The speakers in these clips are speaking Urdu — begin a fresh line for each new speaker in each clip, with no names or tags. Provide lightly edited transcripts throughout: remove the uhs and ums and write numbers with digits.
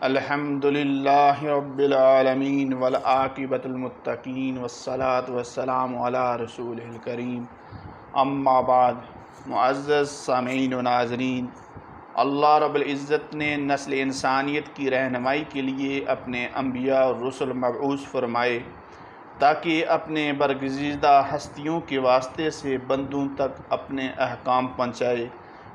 الحمدللہ رب العالمین والعاقبۃ المتقین والصلاة والسلام علی رسولہ الکریم اما بعد۔ معزز سامعین و ناظرین، اللہ رب العزت نے نسل انسانیت کی رہنمائی کے لیے اپنے انبیاء اور رسل مبعوث فرمائے تاکہ اپنے برگزیدہ ہستیوں کے واسطے سے بندوں تک اپنے احکام پہنچائے۔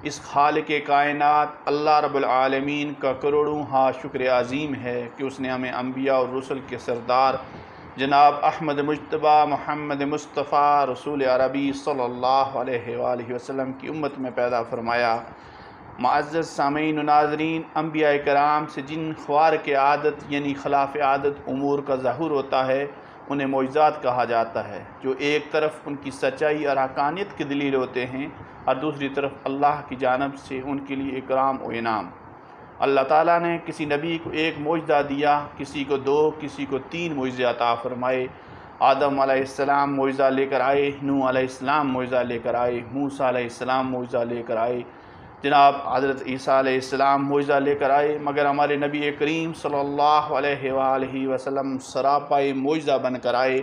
اس خالق کائنات اللہ رب العالمین کا کروڑوں شکر عظیم ہے کہ اس نے ہمیں انبیاء اور رسل کے سردار جناب احمد مجتبیٰ محمد مصطفیٰ رسول عربی صلی اللہ علیہ وآلہ وسلم کی امت میں پیدا فرمایا۔ معزز سامعین و ناظرین، انبیاء کرام سے جن خوارق عادت یعنی خلاف عادت امور کا ظہور ہوتا ہے انہیں معجزات کہا جاتا ہے، جو ایک طرف ان کی سچائی اور حقانیت کی دلیل ہوتے ہیں اور دوسری طرف اللہ کی جانب سے ان کے لیے اکرام و انعام۔ اللہ تعالیٰ نے کسی نبی کو ایک معجزہ دیا، کسی کو 2، کسی کو 3 معجزے عطا فرمائے۔ آدم علیہ السلام معجزہ لے کر آئے، نوح علیہ السلام معجزہ لے کر آئے، موسیٰ علیہ السلام معجزہ لے کر آئے، جناب حضرت عیسیٰ علیہ السلام معجزہ لے کر آئے، مگر ہمارے نبی کریم صلی اللہ علیہ وآلہ وسلم سراپائے معجزہ بن کر آئے۔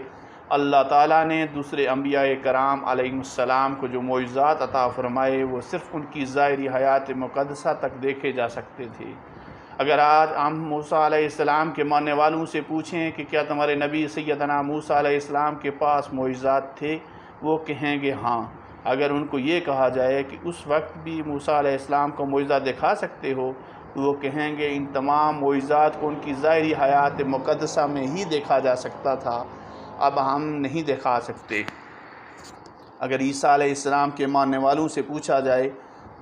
اللہ تعالیٰ نے دوسرے انبیاء کرام علیہ السلام کو جو معجزات عطا فرمائے وہ صرف ان کی ظاہری حیات مقدسہ تک دیکھے جا سکتے تھے۔ اگر آج ہم موسیٰ علیہ السلام کے ماننے والوں سے پوچھیں کہ کیا تمہارے نبی سیدنا موسیٰ علیہ السلام کے پاس معجزات تھے، وہ کہیں گے ہاں۔ اگر ان کو یہ کہا جائے کہ اس وقت بھی موسیٰ علیہ السلام کو معجزہ دکھا سکتے ہو، تو وہ کہیں گے ان تمام معجزات کو ان کی ظاہری حیات مقدسہ میں ہی دیکھا جا سکتا تھا، اب ہم نہیں دکھا سکتے۔ اگر عیسیٰ علیہ السلام کے ماننے والوں سے پوچھا جائے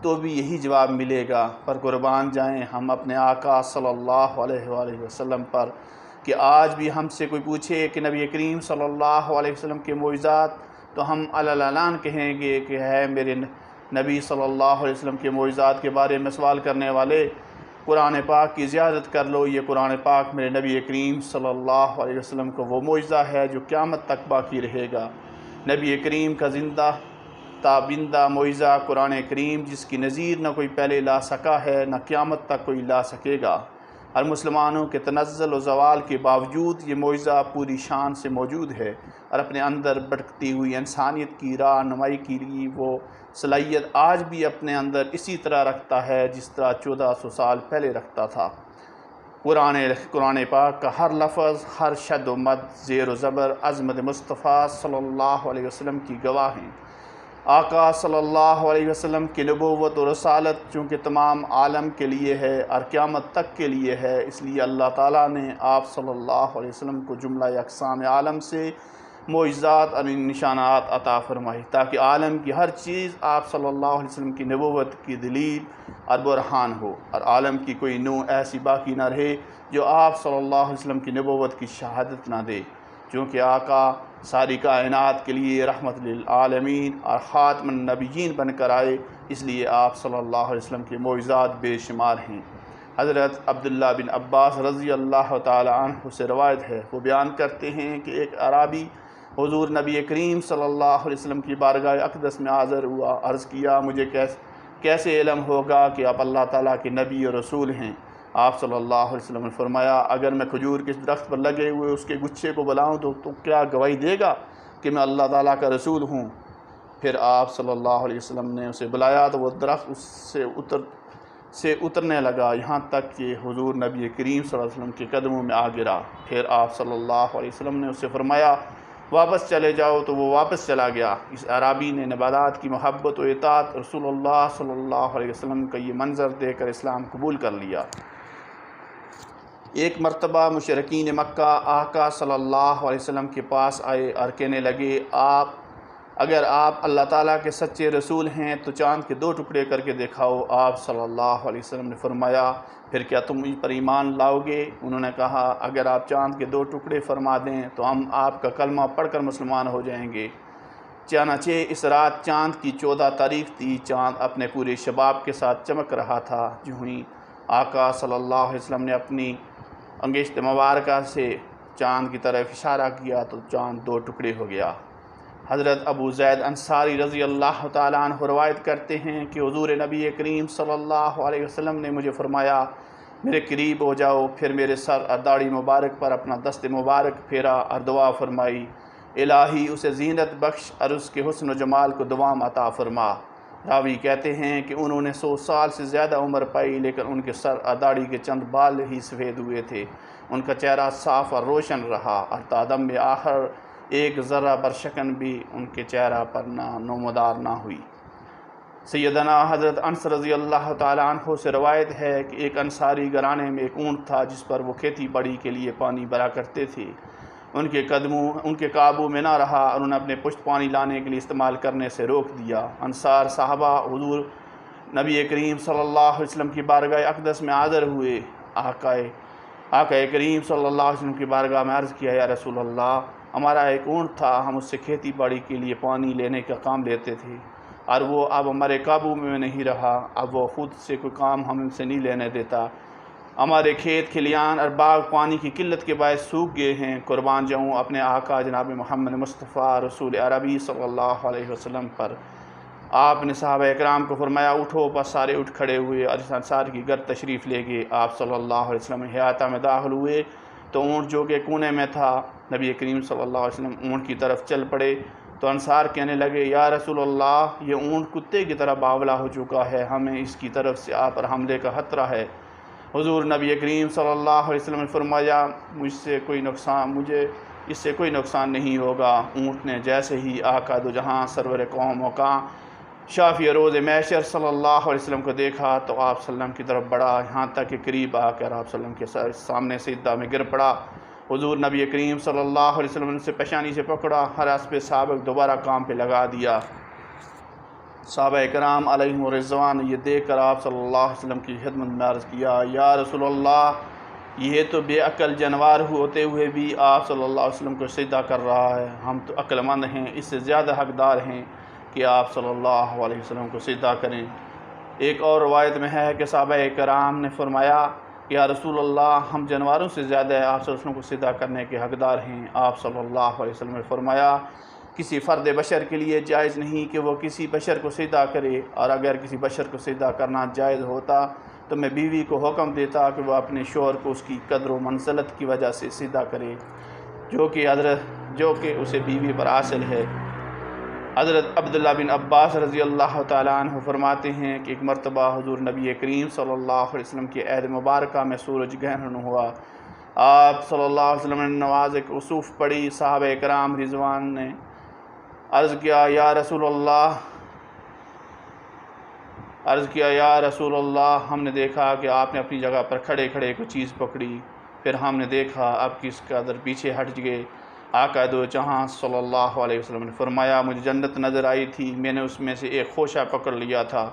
تو بھی یہی جواب ملے گا، پر قربان جائیں ہم اپنے آقا صلی اللہ علیہ وآلہ وسلم پر کہ آج بھی ہم سے کوئی پوچھے کہ نبی کریم صلی اللہ علیہ وسلم کے معجزات، تو ہم علان کہیں گے کہ ہے میرے نبی صلی اللہ علیہ وسلم کے معجزات کے بارے میں سوال کرنے والے، قرآن پاک کی زیارت کر لو۔ یہ قرآن پاک میرے نبی کریم صلی اللہ علیہ وسلم کو وہ معجزہ ہے جو قیامت تک باقی رہے گا۔ نبی کریم کا زندہ تابندہ معجزہ قرآن کریم، جس کی نظیر نہ کوئی پہلے لا سکا ہے نہ قیامت تک کوئی لا سکے گا، اور مسلمانوں کے تنزل و زوال کے باوجود یہ معجزہ پوری شان سے موجود ہے، اور اپنے اندر بھٹکتی ہوئی انسانیت کی رہنمائی کے لیے وہ صلاحیت آج بھی اپنے اندر اسی طرح رکھتا ہے جس طرح 1400 سال پہلے رکھتا تھا۔ قرآن پاک کا ہر لفظ، ہر شد و مد، زیر و زبر عظمت مصطفیٰ صلی اللہ علیہ وسلم کی گواہ ہیں۔ آقا صلی اللہ علیہ وسلم کی نبوت و رسالت چونکہ تمام عالم کے لیے ہے اور قیامت تک کے لیے ہے، اس لیے اللہ تعالیٰ نے آپ صلی اللہ علیہ وسلم کو جملہ اقسام عالم سے معجزات اور نشانات عطا فرمائی تاکہ عالم کی ہر چیز آپ صلی اللہ علیہ وسلم کی نبوت کی دلیل اور برہان ہو، اور عالم کی کوئی نوع ایسی باقی نہ رہے جو آپ صلی اللہ علیہ وسلم کی نبوت کی شہادت نہ دے۔ چونکہ آقا ساری کائنات کے لیے رحمت للعالمین اور خاتم النبیین بن کر آئے، اس لیے آپ صلی اللہ علیہ وسلم کے معجزات بے شمار ہیں۔ حضرت عبداللہ بن عباس رضی اللہ تعالی عنہ سے روایت ہے، وہ بیان کرتے ہیں کہ ایک عرابی حضور نبی کریم صلی اللہ علیہ وسلم کی بارگاہ اقدس میں حاضر ہوا، عرض کیا مجھے کیسے علم ہوگا کہ آپ اللہ تعالیٰ کے نبی اور رسول ہیں؟ آپ صلی اللہ علیہ وسلم نے فرمایا، اگر میں کھجور کے درخت پر لگے ہوئے اس کے گچھے کو بلاؤں تو کیا گواہی دے گا کہ میں اللہ تعالیٰ کا رسول ہوں؟ پھر آپ صلی اللہ علیہ وسلم نے اسے بلایا تو وہ درخت اس سے اترنے لگا، یہاں تک کہ حضور نبی کریم صلی اللہ علیہ وسلم کے قدموں میں آ گرا۔ پھر آپ صلی اللہ علیہ وسلم نے اسے فرمایا واپس چلے جاؤ، تو وہ واپس چلا گیا۔ اس عرابی نے نباتات کی محبت و اطاعت رسول اللہ صلی اللہ علیہ وسلم کا یہ منظر دے کر اسلام قبول کر لیا۔ ایک مرتبہ مشرکین مکہ آقا صلی اللہ علیہ وسلم کے پاس آئے اور کہنے لگے، اگر آپ اللہ تعالیٰ کے سچے رسول ہیں تو چاند کے 2 ٹکڑے کر کے دکھاؤ۔ آپ صلی اللہ علیہ وسلم نے فرمایا، پھر کیا تم ان پر ایمان لاؤ گے؟ انہوں نے کہا، اگر آپ چاند کے 2 ٹکڑے فرما دیں تو ہم آپ کا کلمہ پڑھ کر مسلمان ہو جائیں گے۔ چنانچہ اس رات چاند کی 14 تاریخ تھی، چاند اپنے پورے شباب کے ساتھ چمک رہا تھا۔ جو ہی آقا صلی اللہ علیہ وسلم نے اپنی انگشت مبارکہ سے چاند کی طرف اشارہ کیا تو چاند 2 ٹکڑے ہو گیا۔ حضرت ابو زید انصاری رضی اللہ تعالیٰ عنہ روایت کرتے ہیں کہ حضور نبی کریم صلی اللہ علیہ وسلم نے مجھے فرمایا، میرے قریب ہو جاؤ۔ پھر میرے سر اور داڑھی مبارک پر اپنا دست مبارک پھیرا اور دعا فرمائی، الہی اسے زینت بخش اور اس کے حسن و جمال کو دوام عطا فرما۔ راوی کہتے ہیں کہ انہوں نے 100 سال سے زیادہ عمر پائی، لیکن ان کے سر اور داڑھی کے چند بال ہی سفید ہوئے تھے۔ ان کا چہرہ صاف اور روشن رہا اور تا دم آخر ایک ذرہ برشکن بھی ان کے چہرہ پر نمودار نہ ہوئی۔ سیدنا حضرت انس رضی اللہ تعالیٰ عنہ سے روایت ہے کہ ایک انصاری گھرانے میں ایک اونٹ تھا جس پر وہ کھیتی باڑی کے لیے پانی بھرا کرتے تھے۔ ان کے قابو میں نہ رہا اور انہوں نے اپنے پشت پانی لانے کے لیے استعمال کرنے سے روک دیا۔ انصار صحابہ حضور نبی کریم صلی اللہ علیہ وسلم کی بارگاہ اقدس میں حاضر ہوئے۔ آقا کریم صلی اللہ علیہ وسلم کی بارگاہ میں عرض کیا، یا رسول اللہ، ہمارا ایک اونٹ تھا، ہم اس سے کھیتی باڑی کے لیے پانی لینے کا کام لیتے تھے اور وہ اب ہمارے قابو میں نہیں رہا، اب وہ خود سے کوئی کام ہم سے نہیں لینے دیتا۔ ہمارے کھیت کھلیان اور باغ پانی کی قلت کے باعث سوکھ گئے ہیں۔ قربان جاؤں اپنے آقا جناب محمد مصطفیٰ رسول عربی صلی اللہ علیہ وسلم پر۔ آپ نے صحابہ اکرام کو فرمایا، اٹھو، بس سارے اٹھ کھڑے ہوئے اور اس انصار کی گھر تشریف لے گئے۔ آپ صلی اللہ علیہ وسلم احاطہ میں داخل ہوئے تو اونٹ جو کہ کونے میں تھا، نبی کریم صلی اللہ علیہ وسلم اونٹ کی طرف چل پڑے تو انصار کہنے لگے، یا رسول اللہ، یہ اونٹ کتے کی طرح باولا ہو چکا ہے، ہمیں اس کی طرف سے آپ پر حملے کا خطرہ ہے۔ حضور نبی کریم صلی اللہ علیہ وسلم نے فرمایا، مجھے اس سے کوئی نقصان نہیں ہوگا۔ اونٹ نے جیسے ہی آقا دو جہاں سرور قوم وقاں شافی روز محشر صلی اللہ علیہ وسلم کو دیکھا تو آپ صلی اللہ علیہ وسلم کی طرف بڑھا، یہاں تک کہ قریب آ کر آپ صلی اللہ علیہ وسلم کے سامنے سجدہ میں گر پڑا۔ حضور نبی کریم صلی اللہ علیہ وسلم نے اسے پیشانی سے پکڑا، ہر اسب سابق دوبارہ کام پہ لگا دیا۔ صحابہ کرام علیہم رضوان یہ دیکھ کر آپ صلی اللہ علیہ وسلم کی خدمت میں عرض کیا، یا رسول اللہ، یہ تو بے عقل جانور ہوتے ہوئے بھی آپ صلی اللہ علیہ وسلم کو سجدہ کر رہا ہے، ہم تو عقل مند ہیں، اس سے زیادہ حقدار ہیں کہ آپ صلی اللہ علیہ وسلم کو سجدہ کریں۔ ایک اور روایت میں ہے کہ صحابہ کرام نے فرمایا کہ یا رسول اللہ، ہم جانوروں سے زیادہ آپ صلی اللہ علیہ وسلم کو سجدہ کرنے کے حقدار ہیں۔ آپ صلی اللہ علیہ وسلم نے فرمایا، کسی فرد بشر کے لیے جائز نہیں کہ وہ کسی بشر کو سجدہ کرے، اور اگر کسی بشر کو سجدہ کرنا جائز ہوتا تو میں بیوی کو حکم دیتا کہ وہ اپنے شوہر کو اس کی قدر و منزلت کی وجہ سے سجدہ کرے جو کہ اسے بیوی پر حاصل ہے۔ حضرت عبداللہ بن عباس رضی اللہ تعالیٰ عنہ فرماتے ہیں کہ ایک مرتبہ حضور نبی کریم صلی اللہ علیہ وسلم کی عہد مبارکہ میں سورج گرہن ہوا۔ آپ صلی اللہ علیہ وسلم نے نماز کسوف پڑھی۔ صحابہ کرام رضوان نے عرض کیا، یا رسول اللہ، ہم نے دیکھا کہ آپ نے اپنی جگہ پر کھڑے کھڑے کوئی چیز پکڑی، پھر ہم نے دیکھا آپ کس قدر پیچھے ہٹ گئے۔ آقا دو جہاں صلی اللہ علیہ وسلم نے فرمایا، مجھے جنت نظر آئی تھی، میں نے اس میں سے ایک خوشہ پکڑ لیا تھا،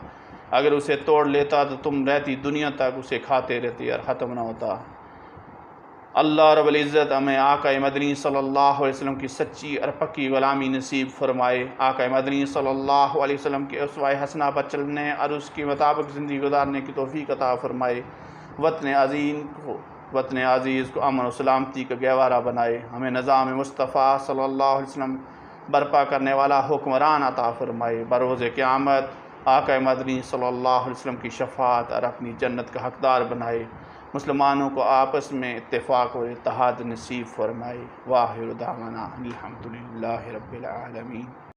اگر اسے توڑ لیتا تو تم رہتی دنیا تک اسے کھاتے رہتے اور ختم نہ ہوتا۔ اللہ رب العزت ہمیں آقا مدنی صلی اللہ علیہ وسلم کی سچی اور پکی غلامی نصیب فرمائے۔ آقا مدنی صلی اللہ علیہ وسلم کے اسوہ حسنہ پر چلنے اور اس کے مطابق زندگی گزارنے کی توفیق عطا فرمائے۔ وطن عزیز کو امن و سلامتی کا گہوارہ بنائے۔ ہمیں نظام مصطفیٰ صلی اللہ علیہ وسلم برپا کرنے والا حکمران عطا فرمائے۔ بروز قیامت آقا مدنی صلی اللہ علیہ وسلم کی شفاعت اور اپنی جنت کا حقدار بنائے۔ مسلمانوں کو آپس میں اتفاق و اتحاد نصیب فرمائے۔ واخر دعوانا الحمدللہ رب العالمین۔